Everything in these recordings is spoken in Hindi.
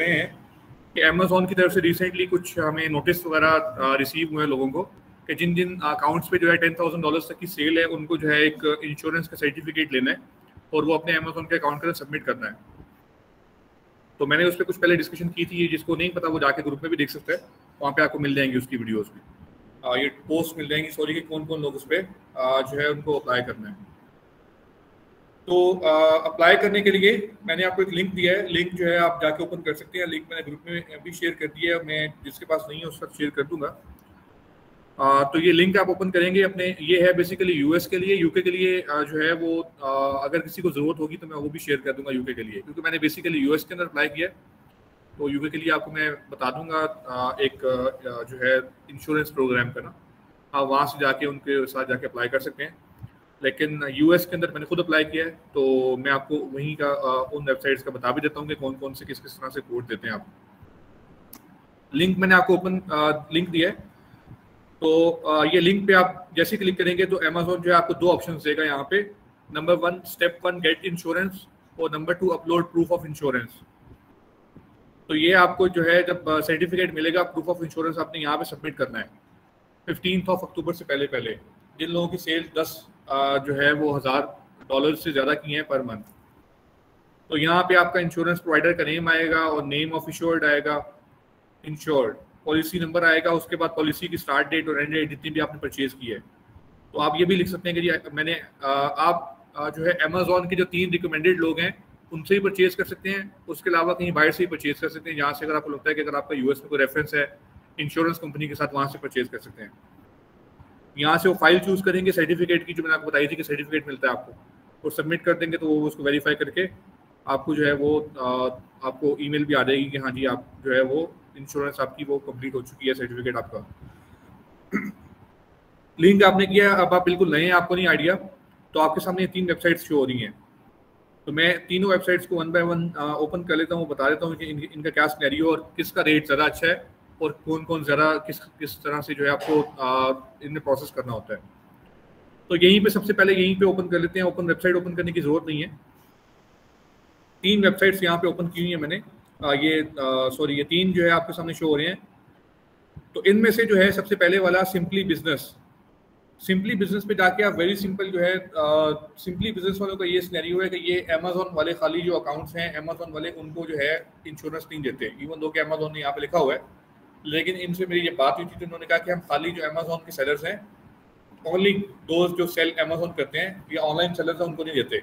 हैं कि अमेजोन की तरफ से रिसेंटली कुछ हमें नोटिस वगैरह रिसीव हुए लोगों को कि जिन जिन अकाउंट्स पे जो है $10,000 तक की सेल है उनको जो है एक इंश्योरेंस का सर्टिफिकेट लेना है और वो अपने अमेजोन के अकाउंट के सबमिट करना है। तो मैंने उस पर कुछ पहले डिस्कशन की थी, जिसको नहीं पता वो जाके ग्रुप में भी देख सकता है, वहाँ पे आपको मिल जाएंगी उसकी वीडियोस भी, ये पोस्ट मिल जाएंगी सॉरी कि कौन कौन लोग उस पर जो है उनको अप्लाई करना है। तो अप्लाई करने के लिए मैंने आपको एक लिंक दिया है, लिंक जो है आप जाके ओपन कर सकते हैं। लिंक मैंने ग्रुप में भी शेयर कर दिया है, मैं जिसके पास नहीं है उस पर शेयर कर दूंगा। तो ये लिंक आप ओपन करेंगे अपने, ये है बेसिकली यूएस के लिए। यूके के लिए जो है वो अगर किसी को ज़रूरत होगी तो मैं वो भी शेयर कर दूंगा यूके के लिए, क्योंकि मैंने बेसिकली यूएस के अंदर अप्लाई किया है। तो यूके के लिए आपको मैं बता दूंगा एक जो है इंश्योरेंस प्रोग्राम का ना, आप वहाँ से जाके उनके साथ जाके अप्लाई कर सकते हैं। लेकिन यूएस के अंदर मैंने खुद अप्लाई किया है, तो मैं आपको वहीं का उन वेबसाइट्स का बता भी देता हूँ कि कौन कौन से किस किस तरह से कोड देते हैं आप। लिंक मैंने आपको ओपन लिंक दिया है, तो ये लिंक पे आप जैसे क्लिक करेंगे तो अमेजोन जो है आपको 2 ऑप्शन देगा यहाँ पे। नंबर 1 स्टेप 1 गेट इंश्योरेंस और number 2 upload proof of insurance. तो ये आपको जो है जब सर्टिफिकेट मिलेगा, प्रूफ ऑफ इंश्योरेंस आपने यहाँ पे सबमिट करना है 15 अक्टूबर से पहले पहले। जिन लोगों की सेल 10 जो है वो $1,000 से ज़्यादा की हैं पर मंथ, तो यहाँ पे आपका इंश्योरेंस प्रोवाइडर का नेम आएगा और नेम ऑफ इंश्योर्ड आएगा, इंश्योर्ड पॉलिसी नंबर आएगा, उसके बाद पॉलिसी की स्टार्ट डेट और एंड डेट जितनी भी आपने परचेज की है। तो आप ये भी लिख सकते हैं कि जी मैंने आप जो है अमेजोन के जो 3 रिकमेंडेड लोग हैं उनसे ही परचेज कर सकते हैं, उसके अलावा कहीं बाहर से ही परचेज कर सकते हैं, जहाँ से अगर आपको लगता है कि अगर आपका यूएस में कोई रेफरेंस है इंश्योरेंस कंपनी के साथ, वहाँ से परचेज कर सकते हैं। यहाँ से वो फाइल चूज करेंगे सर्टिफिकेट की, जो मैंने आपको बताई थी कि सर्टिफिकेट मिलता है आपको, और सबमिट कर देंगे तो वो उसको वेरीफाई करके आपको जो है वो आपको ईमेल भी आ जाएगी कि हाँ जी आप जो है वो इंश्योरेंस आपकी वो कंप्लीट हो चुकी है, सर्टिफिकेट आपका। लिंक आपने किया, अब आप बिल्कुल नए हैं, आपको नहीं आइडिया, तो आपके सामने 3 वेबसाइट्स शो हो रही हैं। तो मैं तीनों वेबसाइट्स को 1 बाय 1 ओपन कर लेता हूँ, बता देता हूँ कि इनका क्या सिनेरियो और किसका रेट ज़्यादा अच्छा है और कौन कौन ज़्यादा किस तरह से जो है आपको इनमें प्रोसेस करना होता है। तो यहीं पे सबसे पहले यहीं पे ओपन कर लेते हैं। ओपन वेबसाइट ओपन करने की ज़रूरत नहीं है, 3 वेबसाइट्स यहाँ पे ओपन की हुई है मैंने। ये 3 जो है आपके सामने शो हो रहे हैं। तो इनमें से जो है सबसे पहले वाला सिंपली बिजनेस। सिंपली बिजनेस पे जाके आप वेरी सिंपल जो है सिंपली बिजनेस वालों का ये सिनेरियो है कि ये अमेजोन वाले खाली जो अकाउंट्स हैं अमेजोन वाले उनको जो है इंश्योरेंस नहीं देते, इवन दो कि अमेजोन ने यहाँ पे लिखा हुआ है। लेकिन इनसे मेरी ये बात हुई थी तो उन्होंने कहा कि हम खाली जो अमेजोन के सेलर्स हैं, ओनली दोस्त जो सेल अमेजोन करते हैं या ऑनलाइन सेलर्स हैं उनको नहीं देते,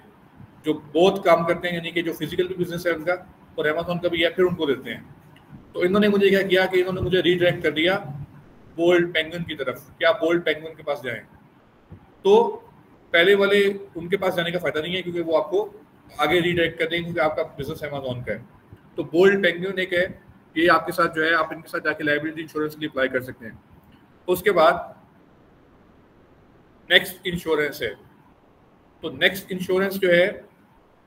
जो बहुत काम करते हैं यानी कि जो फिजिकल बिजनेस है उनका और अमेजोन का भी है, फिर उनको देते हैं। तो इन्होंने मुझे क्या किया कि इन्होंने मुझे रीडायरेक्ट कर दिया बोल्ड पेंगुइन की तरफ, क्या बोल्ड पेंगुइन के पास जाएं। तो पहले वाले उनके पास जाने का फायदा नहीं है क्योंकि वो आपको आगे रीडायरेक्ट कर देंगे क्योंकि आपका बिजनेस अमेजोन का है। तो बोल्ड पेंगुइन एक है, ये आपके साथ जो है आप इनके साथ जाके लायबिलिटी इंश्योरेंस के लिए अप्लाई कर सकते हैं। उसके बाद नेक्स्ट इंश्योरेंस है, तो नेक्स्ट इंश्योरेंस जो है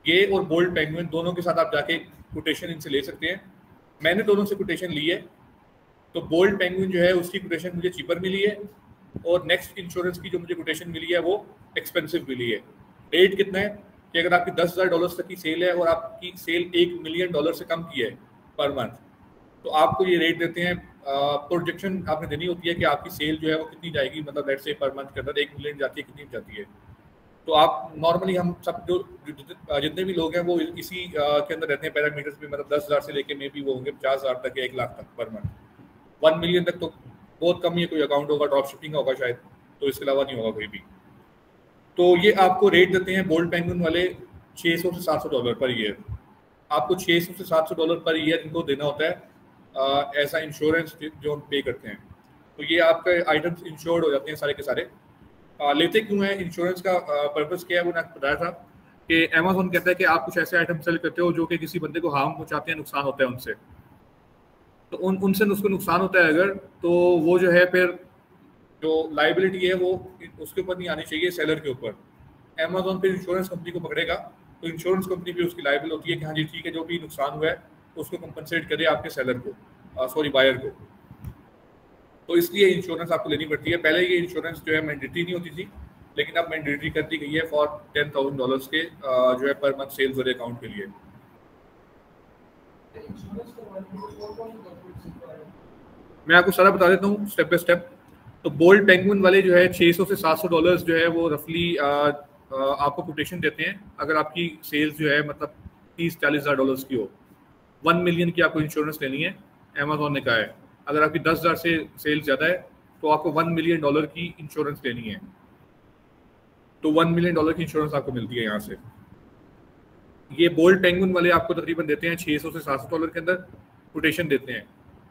ये और बोल्ड पेंगुइन दोनों के साथ आप जाके कोटेशन इनसे ले सकते हैं। मैंने दोनों से कोटेशन ली है, तो बोल्ड पेंगुइन जो है उसकी कोटेशन मुझे चीपर मिली है और नेक्स्ट इंश्योरेंस की जो मुझे कोटेशन मिली है वो एक्सपेंसिव मिली है। रेट कितना है कि अगर आपकी $10,000 तक की सेल है और आपकी सेल $1 मिलियन से कम की है पर मंथ, तो आपको ये रेट देते हैं। प्रोजेक्शन आपने देनी होती है कि आपकी सेल जो है वो कितनी जाएगी, मतलब लेट्स से पर मंथ के अंदर 1 मिलियन जाती है, कितनी जाती है। तो आप नॉर्मली हम सब जो जितने भी लोग हैं वो इसी के अंदर रहते हैं पैरामीटर्स पे, मतलब 10,000 से लेके मे बी वो होंगे 50,000 तक या 1 लाख तक पर मंथ। 1 मिलियन तक तो बहुत कम ही कोई अकाउंट होगा, ड्रॉप शिपिंग होगा शायद, तो इसके अलावा नहीं होगा कोई भी। तो ये आपको रेट देते हैं बोल्ड पेंगुइन वाले $600 से $700 पर ईयर। आपको $600 से $700 पर ईयर इनको देना होता है ऐसा इंश्योरेंस जो हम पे करते हैं। तो ये आपके आइटम्स इंश्योर्ड हो जाते हैं सारे के सारे। लेते क्यों है इंश्योरेंस का पर्पस क्या है वो मैंने बताया था कि अमेजोन कहता है कि आप कुछ ऐसे आइटम सेल करते हो जो कि किसी बंदे को हार्म पहुंचाते हैं, नुकसान होता है उनसे, तो उनसे उसको नुकसान होता है अगर, तो वो जो है फिर जो लाइबिलिटी है वो उसके ऊपर नहीं आनी चाहिए, सेलर के ऊपर। अमेजोन फिर इंश्योरेंस कंपनी को पकड़ेगा, तो इंश्योरेंस कंपनी भी उसकी लाइबिल होती है कि हाँ जी ठीक है जो भी नुकसान हुआ है उसको कंपनसेट करे आपके सेलर को, बायर को। तो इसलिए इंश्योरेंस आपको लेनी पड़ती है। पहले ये इंश्योरेंस जो है मैंडेटरी नहीं होती थी, लेकिन अब मैंडेटरी कर दी गई है फॉर $10,000 के जो है पर मंथ सेल्स वाले अकाउंट के लिए। मैं आपको सारा बता देता हूँ स्टेप बाय स्टेप। तो बोल्ड पेंगुइन वाले जो है $600 से $700 जो है वो रफली आपको कोटेशन देते हैं अगर आपकी सेल्स जो है मतलब 30-40 हज़ार डॉलर्स की हो। 1 मिलियन की आपको इंश्योरेंस लेनी है, अमेजोन ने कहा है। अगर आपकी 10,000 से सेल्स ज़्यादा है तो आपको $1 मिलियन की इंश्योरेंस लेनी है, तो $1 मिलियन की इंश्योरेंस आपको मिलती है यहाँ से। ये बोल्ड पेंगुइन वाले आपको तकरीबन देते हैं $600 से $700 के अंदर कोटेशन देते हैं,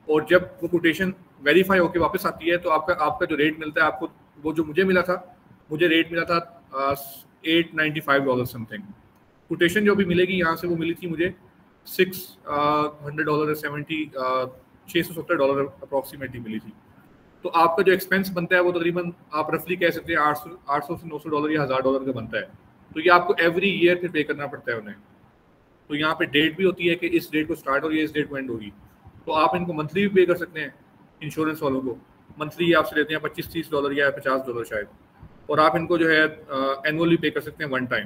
और जब वो कोटेशन वेरीफाई होकर वापस आती है तो आपका जो रेट मिलता है आपको, वो जो मुझे मिला था, मुझे रेट मिला था $895 समथिंग। कोटेशन जो भी मिलेगी यहाँ से वो मिली थी मुझे $600 $670 अप्रॉक्सीमेटली मिली थी। तो आपका जो एक्सपेंस बनता है वो तकरीबन आप रफली कह सकते हैं $800 से $900 या $1000 का बनता है। तो ये आपको एवरी ईयर फिर पे करना पड़ता है उन्हें। तो यहाँ पे डेट भी होती है कि इस डेट को स्टार्ट हो रही है, इस डेट को एंड होगी। तो आप इनको मंथली भी पे कर सकते हैं, इंश्योरेंस वालों को मंथली ये आपसे लेते हैं $25-30 या $50 शायद, और आप इनको जो है एनुअली पे कर सकते हैं वन टाइम।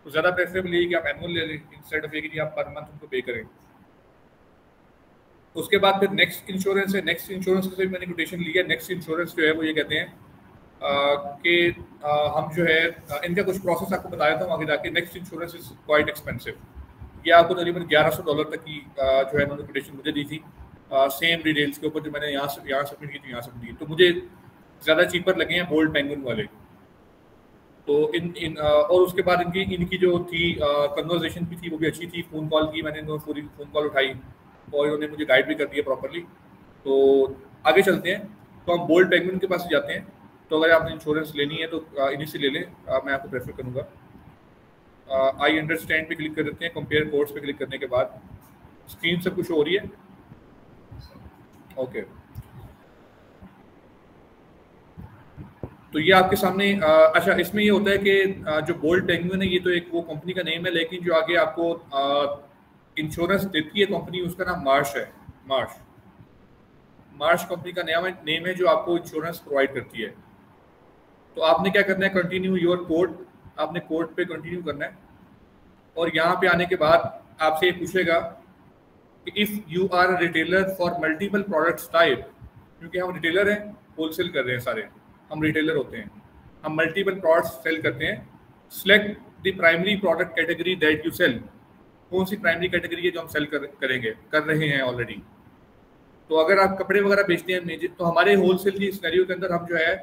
तो ज़्यादा प्रेफरेबल ये कि आप एनुअल ले लें इंस्टेड ऑफ कि आप पर मंथ उनको पे करें। उसके बाद फिर नेक्स्ट इंश्योरेंस है। नेक्स्ट इंश्योरेंस से मैंने कोटेशन लिया। नेक्स्ट इंश्योरेंस जो है वो ये कहते हैं कि हम जो है इनका कुछ प्रोसेस आपको बताया था आगे जाके। Next insurance is quite expensive. ये आपको तकरीबन $1100 तक की जो है उन्होंने कोटेशन मुझे दी थी सेम डिटेल्स के ऊपर जो मैंने यहाँ सबमिट की थी, यहाँ सबमिट की। तो मुझे ज़्यादा चीपर लगे हैं बोल्ड पेंगुइन वाले। तो और उसके बाद इनकी जो थी कन्वर्सेशन भी थी वो भी अच्छी थी। फ़ोन कॉल की मैंने, पूरी फ़ोन कॉल उठाई और इन्होंने मुझे गाइड भी कर दिया प्रॉपरली। तो आगे चलते हैं। तो हम बोल्ड पेंगुइन के पास जाते हैं। तो अगर आपने इंश्योरेंस लेनी है तो इन्हीं से ले लें, मैं आपको प्रेफर करूँगा। आई अंडरस्टैंड पे क्लिक कर देते हैं। कंपेयर कोड्स पे क्लिक करने के बाद स्क्रीन सब कुछ हो रही है, ओके। तो ये आपके सामने अच्छा, इसमें ये होता है कि जो बोल्ड पेंगुइन है ये तो एक वो कंपनी का नेम है, लेकिन जो आगे आपको इंश्योरेंस देती है कंपनी, उसका नाम मार्श है। मार्श कंपनी का नेम है जो आपको इंश्योरेंस प्रोवाइड करती है। तो आपने क्या करना है, कंटिन्यू योर कोड, आपने कोड पे कंटिन्यू करना है। और यहाँ पे आने के बाद आपसे ये पूछेगा कि if you are retailer for multiple products type, क्योंकि हम रिटेलर हैं, होलसेल कर रहे हैं सारे, हम रिटेलर होते हैं, हम मल्टीपल प्रोडक्ट्स सेल करते हैं। Select the primary product category that you sell. कौन सी प्राइमरी कैटेगरी है जो हम सेल कर रहे हैं ऑलरेडी। तो अगर आप कपड़े वगैरह बेचते हैं तो हमारे होलसेल की सिनेरियो के अंदर हम जो है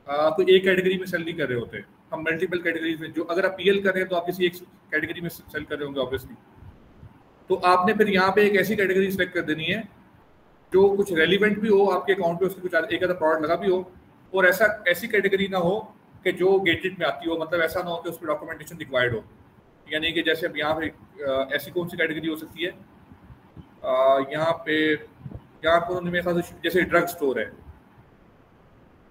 कोई एक कैटेगरी में सेल नहीं कर रहे होते, हम मल्टीपल कैटेगरीज में, जो अगर आप पीएल कर रहे हैं तो आप किसी एक कैटेगरी में सेल कर रहे होंगे ऑब्वियसली। तो आपने फिर यहाँ पे एक ऐसी कैटेगरी सेलेक्ट कर देनी है जो कुछ रेलिवेंट भी हो आपके अकाउंट पे, उसके कुछ एक आधा प्रोडक्ट लगा भी हो, और ऐसी कैटेगरी ना हो कि जो गेटेड में आती हो, मतलब ऐसा ना हो कि उस पर डॉक्यूमेंटेशन रिक्वायर्ड हो। यानी कि जैसे अब यहाँ पे ऐसी कौन सी कैटेगरी हो सकती है, यहाँ पर उन्होंने मेरे ख्याल से जैसे ड्रग स्टोर है,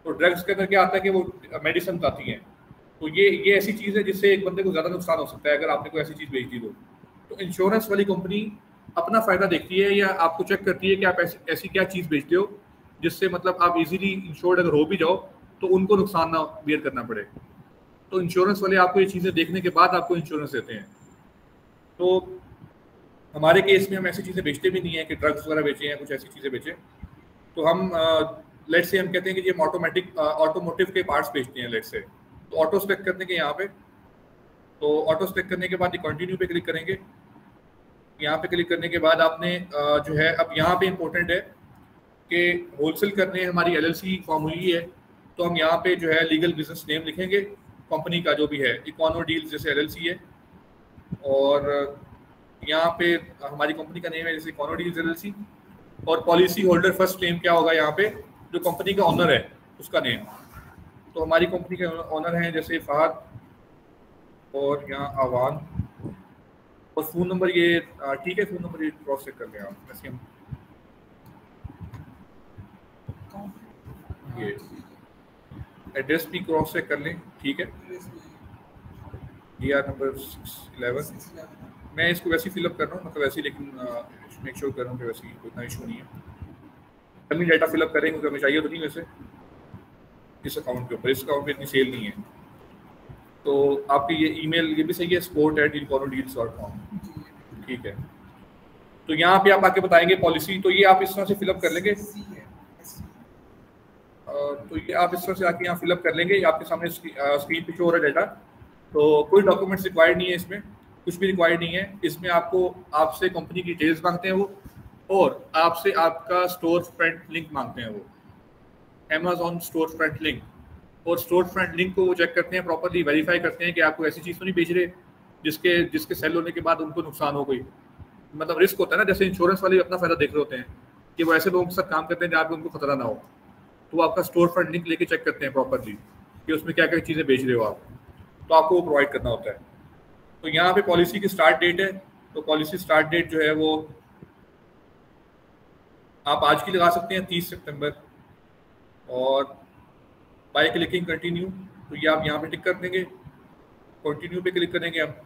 तो ड्रग्स के अंदर क्या आता है कि वो मेडिसिन आती हैं। तो ये ऐसी चीज़ है जिससे एक बंदे को ज़्यादा नुकसान हो सकता है अगर आपने कोई ऐसी चीज़ बेच दी तो इंश्योरेंस वाली कंपनी अपना फ़ायदा देखती है या आपको चेक करती है कि आप ऐसी क्या चीज़ बेचते हो जिससे मतलब आप इजीली इंश्योर्ड अगर हो भी जाओ तो उनको नुकसान ना बियर करना पड़े। तो इंश्योरेंस वाले आपको ये चीज़ें देखने के बाद आपको इंश्योरेंस देते हैं। तो हमारे केस में हम ऐसी चीज़ें बेचते भी नहीं है कि ड्रग्स वगैरह बेचे हैं, कुछ ऐसी चीज़ें बेचे। तो हम लेट्स से हम कहते हैं कि ये ऑटोमोटिव के पार्ट्स बेचते हैं लेट्स से। तो ऑटो सेलेक्ट करने के यहाँ पे, तो ऑटो सेलेक्ट करने के बाद कंटिन्यू पे क्लिक करेंगे। यहाँ पे क्लिक करने के बाद आपने जो है, अब यहाँ पे इम्पोर्टेंट है कि होलसेल करने हमारी LLC फॉर्म हुई है, तो हम यहाँ पे जो है लीगल बिजनेस नेम लिखेंगे कंपनी का जो भी है, इकोनो डील्स जैसे LLC है, और यहाँ पे हमारी कंपनी का नेम है जैसे इकोनो डील्स LLC, और पॉलिसी होल्डर फर्स्ट नेम क्या होगा यहाँ पे, जो कंपनी का ऑनर है उसका नेम। तो हमारी कंपनी के ऑनर हैं जैसे फहद, और यहाँ आवान, और फ़ोन नंबर ये ठीक है, फ़ोन नंबर ये क्रॉस चेक कर लें आप, वैसे हम ये एड्रेस भी क्रॉस चेक कर लें, ठीक है। DR नंबर 611, मैं इसको वैसे ही फिलअप कर रहा हूँ, मतलब वैसे ही, लेकिन मेक श्योर कर रहा हूँ कि वैसे ही कोई इशू नहीं है। अपनी डाटा फिलअप करेंगे तो हमें चाहिए तो नहीं वैसे इस अकाउंट के ऊपर, इस अकाउंट पे इतनी सेल नहीं है। तो आपकी ये ईमेल ये भी सही है, support@econodeals.com, ठीक है। तो तो यहाँ पे आप आके बताएंगे पॉलिसी, तो ये आप इस तरह से फिलअप कर लेंगे। तो ये आप इस तरह से आके यहाँ फिलअप कर लेंगे, आपके सामने स्क्रीन पे शो हो रहा है डाटा। तो कोई डॉक्यूमेंट्स रिक्वायर्ड नहीं है, इसमें कुछ भी रिक्वायर्ड नहीं है। इसमें आपसे कंपनी की डिटेल्स मांगते हैं वो, और आपसे आपका स्टोर फ्रंट लिंक मांगते हैं वो, अमेजॉन स्टोर फ्रंट लिंक। और स्टोर फ्रंट लिंक को वो चेक करते हैं, प्रॉपरली वेरीफाई करते हैं कि आपको ऐसी चीज़ तो नहीं बेच रहे जिसके सेल होने के बाद उनको नुकसान हो गई। मतलब रिस्क होता है ना, जैसे इंश्योरेंस वाले अपना फायदा देख रहे होते हैं कि वो ऐसे लोगों के साथ काम करते हैं जहाँ पे उनको खतरा ना हो, तो वो आपका स्टोर फ्रंट लिंक लेके चेक करते हैं प्रॉपरली कि उसमें क्या क्या चीज़ें बेच रहे हो आप, तो आपको वो प्रोवाइड करना होता है। तो यहाँ पे पॉलिसी की स्टार्ट डेट है, तो पॉलिसी स्टार्ट डेट जो है वो आप आज की लगा सकते हैं 30 सितंबर, और बाय क्लिकिंग कंटिन्यू, तो ये आप यहाँ पे टिक कर देंगे, कंटिन्यू पे क्लिक करेंगे आप।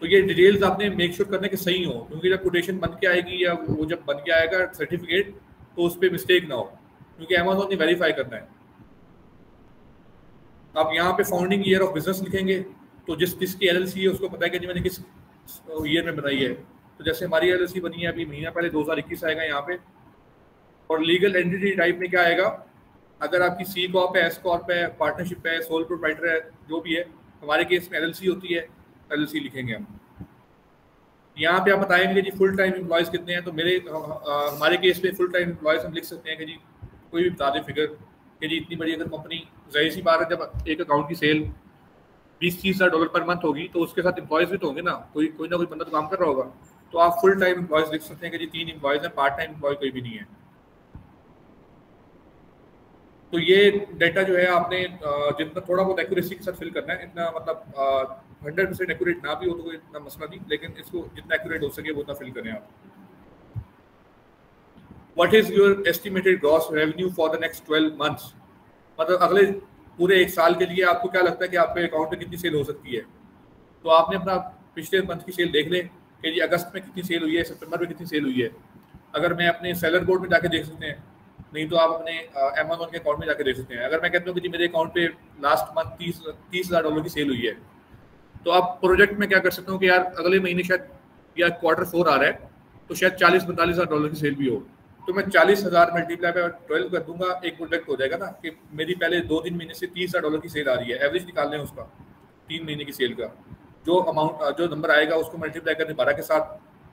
तो ये डिटेल्स आपने मेक श्योर करने के सही हो, क्योंकि जब कोटेशन बन के आएगी या वो जब बन के आएगा सर्टिफिकेट, तो उस पर मिस्टेक ना हो, क्योंकि अमेजोन ने वेरीफाई करना है। आप यहाँ पे फाउंडिंग ईयर ऑफ बिजनेस लिखेंगे, तो जिसकी एलएलसी है उसको पता है कि जी मैंने किस ईयर में बनाई है। तो जैसे हमारी एलएलसी बनी है अभी महीना पहले 2021 आएगा यहाँ पे। और लीगल एंटिटी टाइप में क्या आएगा, अगर आपकी सी कॉर्प है, एस कॉर्प है, पार्टनरशिप है, सोल प्रोप्राइटर है, जो भी है, हमारे केस में एलएलसी होती है, एलएलसी लिखेंगे हम। यहाँ पे आप बताएंगे जी फुल टाइम एम्प्लॉयज़ कितने हैं, तो हमारे केस में फुल टाइम एम्प्लॉयज़ हम लिख सकते हैं कि जी कोई भी बता दें फिगर कि जी इतनी बड़ी अगर कंपनी, जाहिर सी बात है जब एक अकाउंट की सेल 20-30 हज़ार डॉलर पर मंथ होगी, तो उसके साथ एम्प्लॉयज़ भी तो होंगे ना, कोई ना कोई बंदा तो काम कर रहा होगा। तो आप फुल टाइम एम्प्लॉयज़ लिख सकते हैं कि जी 3 एम्प्लॉयज़ हैं, पार्ट टाइम एम्प्लॉय कोई भी नहीं है। तो ये डाटा जो है आपने जितना थोड़ा बहुत एक्यूरेसी के साथ फिल करना है, इतना मतलब 100% एक्यूरेट ना भी हो तो कोई इतना मसला नहीं, लेकिन इसको जितना एक्यूरेट हो सके वो उतना फिल करें आप। What is your estimated gross revenue for the next 12 months, मतलब अगले पूरे एक साल के लिए आपको क्या लगता है कि आपके अकाउंट में कितनी सेल हो सकती है। तो आपने अपना पिछले मंथ की सेल देख लें कि जी अगस्त में कितनी सेल हुई है, सितंबर में कितनी सेल हुई है। अगर मैं अपने सेलर बोर्ड में जाके देख सकते हैं, नहीं तो आप अपने अमेजोन के अकाउंट में जाके देख सकते हैं। अगर मैं कहता हूँ कि जी मेरे अकाउंट पे लास्ट मंथ 30 हज़ार डॉलर की सेल हुई है, तो आप प्रोजेक्ट में क्या कर सकते हो कि यार अगले महीने शायद या Q4 आ रहा है, तो शायद 40-45 हज़ार डॉलर की सेल भी हो, तो मैं 40,000 मल्टीप्लाई बाय 12 कर दूंगा, एक प्रोजेक्ट हो जाएगा ना कि मेरी पहले 2-3 महीने से 30 हज़ार डॉलर की सेल आ रही है, एवरेज निकाल लें उसका 3 महीने की सेल का, जो अमाउंट जो नंबर आएगा उसको मल्टीप्लाई करने 12 के साथ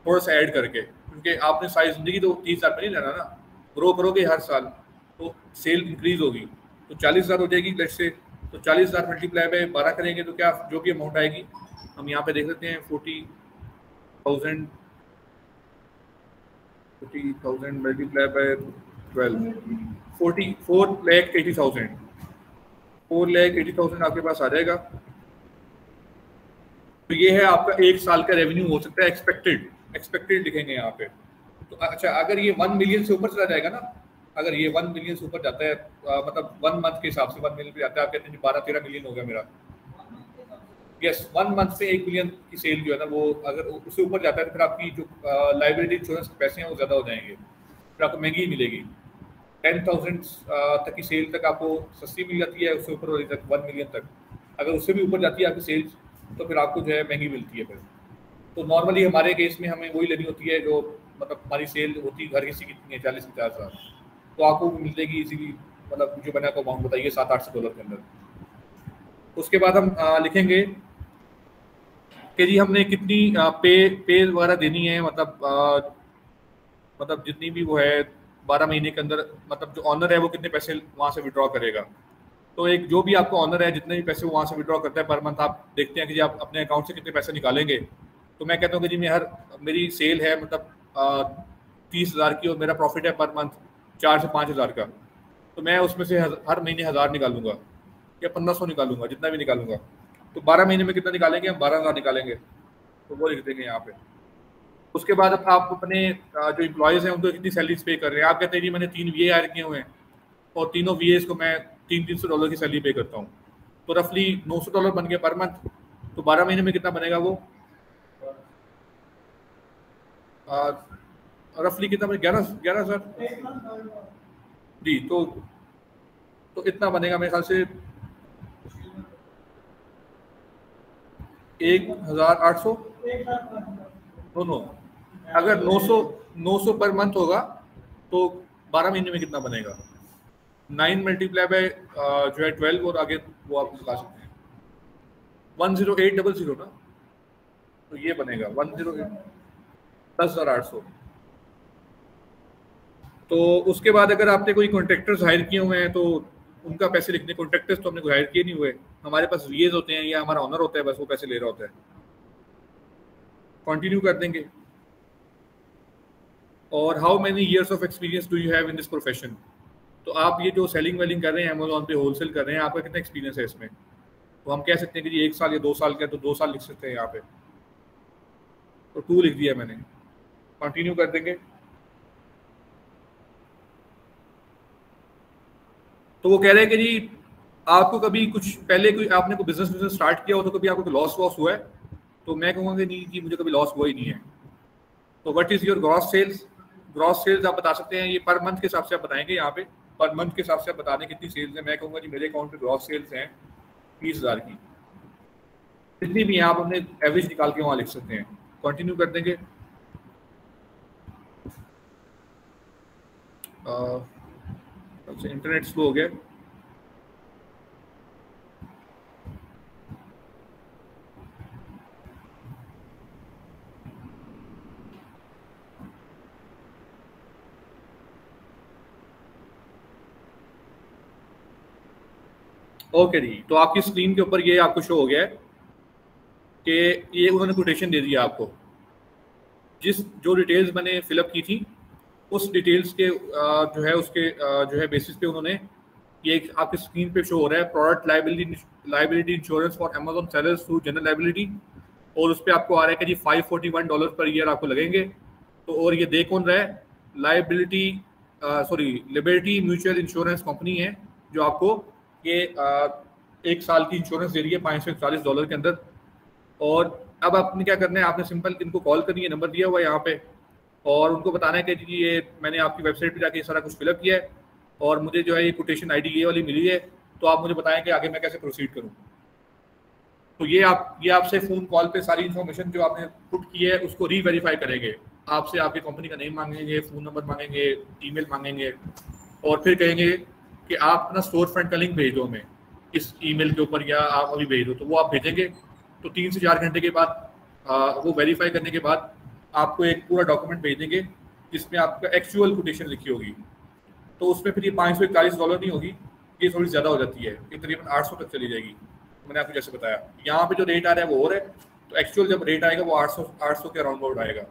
थोड़ा सा ऐड करके, क्योंकि आपने सारी जिंदगी तो 30 हज़ार में नहीं लेना ना, ग्रो करोगे हर साल तो सेल इंक्रीज होगी, तो 40,000 हो जाएगी लेट्स से। तो 40,000 मल्टीप्लाई बाय 12 करेंगे तो क्या जो भी अमाउंट आएगी हम यहाँ पे देख लेते हैं 40,000 मल्टीप्लाई बाय 12, 4,80,000 आपके पास आ जाएगा। तो ये है आपका एक साल का रेवेन्यू हो सकता है, एक्सपेक्टेड लिखेंगे यहाँ पे। तो अच्छा अगर ये 1 मिलियन से ऊपर चला जाएगा ना, अगर ये 1 मिलियन से ऊपर जाता है, मतलब 1 मंथ के हिसाब से 1 मिलियन पे जाता है, आप कहते हैं 12-13 मिलियन हो गया मेरा, यस 1 मंथ से 1 मिलियन की सेल जो है ना, वो अगर उससे ऊपर जाता है तो फिर आपकी जो लाइबिलिटी इंश्योरेंस के पैसे हैं वो ज़्यादा हो जाएंगे, फिर आपको महंगी मिलेगी। 10,000 तक की सेल तक आपको सस्ती मिल जाती है, उससे ऊपर हो जाती है 1 मिलियन तक। अगर उससे भी ऊपर जाती है आपकी सेल्स तो फिर आपको जो है महंगी मिलती है फिर। तो नॉर्मली हमारे केस में हमें वही लेनी होती है जो मतलब हमारी सेल होती है, घर किसी कितनी है 40-50 हज़ार, तो आपको मिल जाएगी इजीली, मतलब जो बना को अमाउंट बताइए $700-800 के अंदर। उसके बाद हम लिखेंगे कि जी हमने कितनी पे वगैरह देनी है, मतलब जितनी भी वो है 12 महीने के अंदर, मतलब जो ऑनर है वो कितने पैसे वहाँ से विड्रॉ करेगा। तो एक जो भी आपका ऑनर है जितने भी पैसे वो वहाँ से विड्रॉ करता है पर मंथ, आप देखते हैं कि जी आप अपने अकाउंट से कितने पैसे निकालेंगे। तो मैं कहता हूँ कि जी मेरी सेल है मतलब 30,000 की और मेरा प्रॉफिट है पर मंथ 4 से 5 हज़ार का, तो मैं उसमें से हर महीने 1,000 निकालूंगा या 1,500 निकालूंगा, जितना भी निकालूंगा। तो 12 महीने में कितना निकालेंगे हम, 12,000 निकालेंगे, तो वो लिख देंगे यहाँ पे। उसके बाद आप अपने जो एम्प्लॉयज़ हैं उनको कितनी सैलरीज पे कर रहे हैं। आप कहते हैं जी मैंने 3 VA हायर किए हुए हैं और तीनों VAs को मैं $300 की सैलरी पे करता हूँ, तो रफली $900 बन गया पर मंथ। तो 12 महीने में कितना बनेगा वो, रफली कितना बने, 11,000 जी। तो इतना बनेगा मेरे ख्याल से 1,800 दोनों अगर 900 पर मंथ होगा तो 12 महीने में कितना बनेगा? 9 मल्टीप्लाई बाय जो है 12 और आगे वो आप लगा सकते हैं 10800 ना, तो ये बनेगा 108 10,800। तो उसके बाद अगर आपने कोई कॉन्ट्रैक्टर्स हायर किए हुए हैं तो उनका पैसे लिखने, कॉन्ट्रैक्टर्स तो हमने कोई हायर किए नहीं हुए, हमारे पास वीएज होते हैं या हमारा ऑनर होता है, बस वो पैसे ले रहा होता है। कंटिन्यू कर देंगे। और how many years of experience do you have in this profession? तो आप ये जो सेलिंग वेलिंग कर रहे हैं अमेजोन पे, होलसेल कर रहे हैं, आपका कितना एक्सपीरियंस है इसमें? तो हम कह सकते हैं कि 1 साल या 2 साल का, तो 2 साल लिख सकते हैं यहाँ पे, तो 2 लिख दिया मैंने। कंटिन्यू कर देंगे। तो वो कह रहे हैं कि जी आपको कभी कुछ पहले कोई आपने कोई बिजनेस स्टार्ट किया हो तो कभी आपको लॉस वॉस हुआ है? तो मैं कहूँगा कि नहीं जी, मुझे कभी लॉस हुआ ही नहीं है। तो what is your gross sales? Gross sales आप बता सकते हैं, ये पर मंथ के हिसाब से आप बताएंगे यहाँ पे, पर मंथ के हिसाब से आप बता दें कितनी सेल्स है। मैं कहूँगा जी मेरे अकाउंट में ग्रॉस सेल्स हैं 20,000 की, जितनी भी आप अपने एवरेज निकाल के वहाँ लिख सकते हैं। कंटिन्यू कर देंगे। अच्छा, इंटरनेट स्लो हो गया। ओके जी, तो आपकी स्क्रीन के ऊपर ये आपको शो हो गया है कि ये उन्होंने कोटेशन दे दिया आपको, जो डिटेल्स मैंने फिलअप की थी उस डिटेल्स के जो है उसके जो है बेसिस पे उन्होंने ये आपकी स्क्रीन पे शो हो रहा है, product liability insurance for Amazon sellers through general liability, और उस पर आपको आ रहा है कि जी $541 पर ईयर आपको लगेंगे। तो और ये दे कौन रहा है? लिबर्टी म्यूचुअल इंश्योरेंस कंपनी है जो आपको ये 1 साल की इंश्योरेंस दे रही है $541 के अंदर। और अब आपने क्या करना है, आपने सिंपल इनको कॉल करनी है, नंबर दिया हुआ है यहाँ पे, और उनको बताना है कि जी ये मैंने आपकी वेबसाइट पे जाके ये सारा कुछ फिलअप किया है और मुझे जो है ये कोटेशन आईडी ये वाली मिली है, तो आप मुझे बताएं कि आगे मैं कैसे प्रोसीड करूँ। तो ये आपसे फ़ोन कॉल पे सारी इन्फॉर्मेशन जो आपने पुट की है उसको रीवेरीफाई करेंगे, आपसे आपकी कंपनी का नेम मांगेंगे, फ़ोन नंबर मांगेंगे, ईमेल मांगेंगे, और फिर कहेंगे कि आप अपना स्टोर फ्रंट का लिंक भेज दो हमें इस ईमेल के ऊपर, या आप अभी भेज दो। तो वो आप भेजेंगे, तो 3 से 4 घंटे के बाद वो वेरीफाई करने के बाद आपको एक पूरा डॉक्यूमेंट भेज देंगे जिसमें आपका एक्चुअल कोटेशन लिखी होगी। तो उसमें फिर ये $541 नहीं होगी, ये थोड़ी ज़्यादा हो जाती है, ये तकरीबन 800 तक चली जाएगी। मैंने आपको जैसे बताया, यहाँ पे जो रेट आ रहा है वो और है, तो एक्चुअल जब रेट आएगा वो 800 के अराउंड अबाउट आएगा।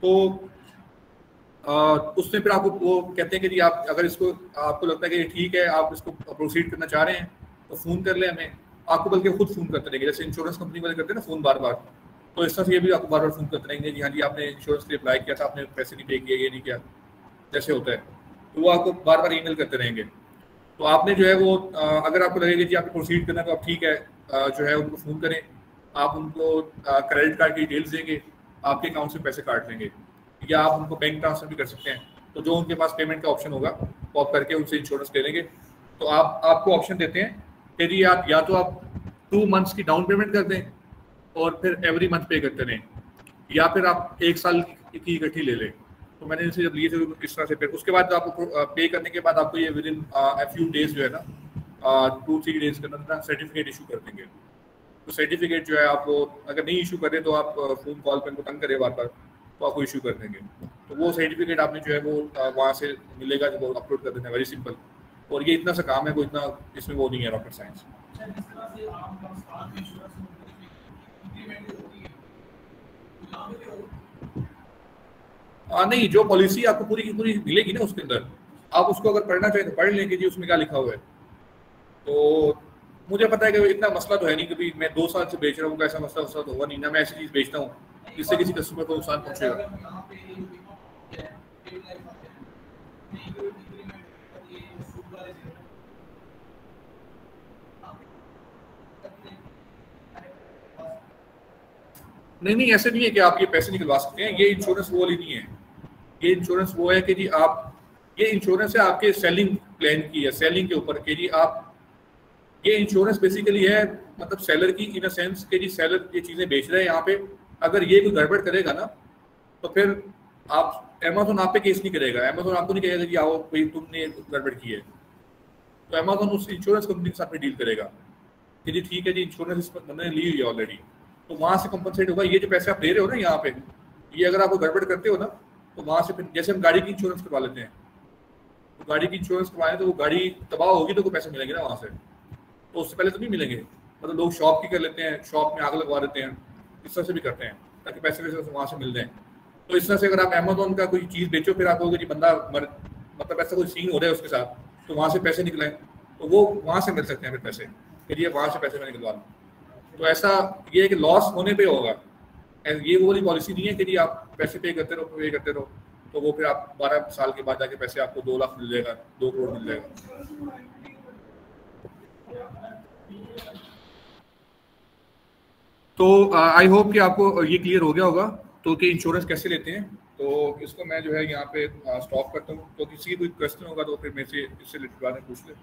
तो उसमें फिर आपको वो कहते हैं कि जी आप अगर इसको आपको लगता है कि ठीक है आप इसको प्रोसीड करना चाह रहे हैं तो फ़ोन कर लें हमें, आपको बल्कि खुद फ़ोन करते रहेंगे, जैसे इंश्योरेंस कंपनी वाले करते हैं ना फ़ोन बार बार, तो इस तरह से ये भी आपको बार बार फ़ोन करते रहेंगे, जी हाँ जी आपने इंश्योरेंस के लिए अप्लाई किया था, आपने पैसे नहीं पे किया, ये नहीं किया, जैसे होता है, तो वो आपको बार बार ईमेल करते रहेंगे। तो आपने जो है वो अगर आपको लगेगा कि आपको प्रोसीड करना तो आप ठीक है जो है उनको फ़ोन करें, आप उनको क्रेडिट कार्ड की डिटेल्स देंगे, आपके अकाउंट से पैसे काट लेंगे, या आप उनको बैंक ट्रांसफर भी कर सकते हैं। तो जो उनके पास पेमेंट का ऑप्शन होगा वो आप करके उनसे इंश्योरेंस ले लेंगे। तो आपको ऑप्शन देते हैं कि जी आप या तो आप 2 मंथ्स की डाउन पेमेंट कर दें और फिर एवरी मंथ पे करते रहें, या फिर आप 1 साल की इकट्ठी ले लें। तो मैंने इनसे जब लिए थे तो इस तरह से, फिर उसके बाद आपको पे करने के बाद आपको ये विद इन फ्यू डेज जो है ना 2-3 डेज के अंदर सर्टिफिकेट इशू कर देंगे। तो सर्टिफिकेट जो है आपको अगर नहीं इशू करें तो आप फ़ोन कॉल पर उनको तंग करें बार बार, तो आपको इशू कर देंगे। तो वो सर्टिफिकेट आपने जो है वो वहाँ से मिलेगा, जो वो अपलोड कर देना है, वेरी सिंपल। और ये इतना सा काम है, कोई इतना इसमें वो नहीं है रॉकेट साइंस। नहीं, जो पॉलिसी आपको पूरी की पूरी मिलेगी ना उसके अंदर, आप उसको अगर पढ़ना चाहें तो पढ़ लेंगे जी उसमें क्या लिखा हुआ है। तो मुझे पता है कि इतना मसला तो है नहीं, कभी मैं 2 साल से बेच रहा हूँ, ऐसा मसला तो होगा नहीं ना, मैं ऐसी चीज़ बेचता हूँ जिससे किसी कस्टमर को नुकसान पहुँचेगा। नहीं, ऐसे नहीं है कि आप ये पैसे निकलवा सकते हैं, ये इंश्योरेंस वो वाली नहीं है। ये इंश्योरेंस वो है कि जी आप, ये इंश्योरेंस है आपके सेलिंग प्लान की है, सेलिंग के ऊपर कि जी आप, ये इंश्योरेंस बेसिकली है मतलब सेलर की, इन अ सेंस कि जी सेलर ये चीज़ें बेच रहे हैं यहाँ पे, अगर ये कोई गड़बड़ करेगा ना तो फिर आप अमेजोन आप पे केस नहीं करेगा, अमेजोन आपको नहीं कहेगा कि आओ भाई तुमने गड़बड़ की है। तो अमेजोन उस इंश्योरेंस कंपनी के साथ में डील करेगा कि जी ठीक है जी, इंश्योरेंस इस बंदे ने ली हुई है ऑलरेडी, तो वहाँ से कंपनसेट होगा। ये जो पैसे आप दे रहे हो ना यहाँ पे, ये अगर आप गड़बड़ करते हो ना, तो वहाँ से फिर जैसे हम गाड़ी की इंश्योरेंस करवा लेते हैं, तो गाड़ी की इंश्योरेंस करवाएं तो वो गाड़ी तबाह होगी तो पैसे मिलेंगे ना वहाँ से, तो उससे पहले तो नहीं मिलेंगे। मतलब लोग शॉप की कर लेते हैं, शॉप में आग लगवा देते हैं, इस तरह से भी करते हैं ताकि पैसे वैसे वहाँ से मिल जाएं। तो इस तरह से अगर आप अमेजोन का कोई चीज़ बेचो, फिर आप कहोगे कि बंदा मतलब ऐसा कोई सीन हो रहा है उसके साथ, तो वहाँ से पैसे निकलें, तो वो वहाँ से मिल सकते हैं फिर पैसे, फिर ये वहाँ से पैसे मैं निकलवा लूँ। तो ऐसा ये है कि लॉस होने पे होगा। ये वो वाली पॉलिसी नहीं है कि जी आप पैसे पे करते रहो, तो वो फिर आप 12 साल के बाद जाके पैसे आपको 2 लाख मिल जाएगा, 2 करोड़ मिल जाएगा। तो आई होप कि आपको ये क्लियर हो गया होगा तो कि इंश्योरेंस कैसे लेते हैं। तो इसको मैं जो है यहाँ पे स्टॉप करता हूँ, तो किसी की कोई क्वेश्चन होगा तो फिर मेरे से इससे रिलेटेड बात पूछ ले।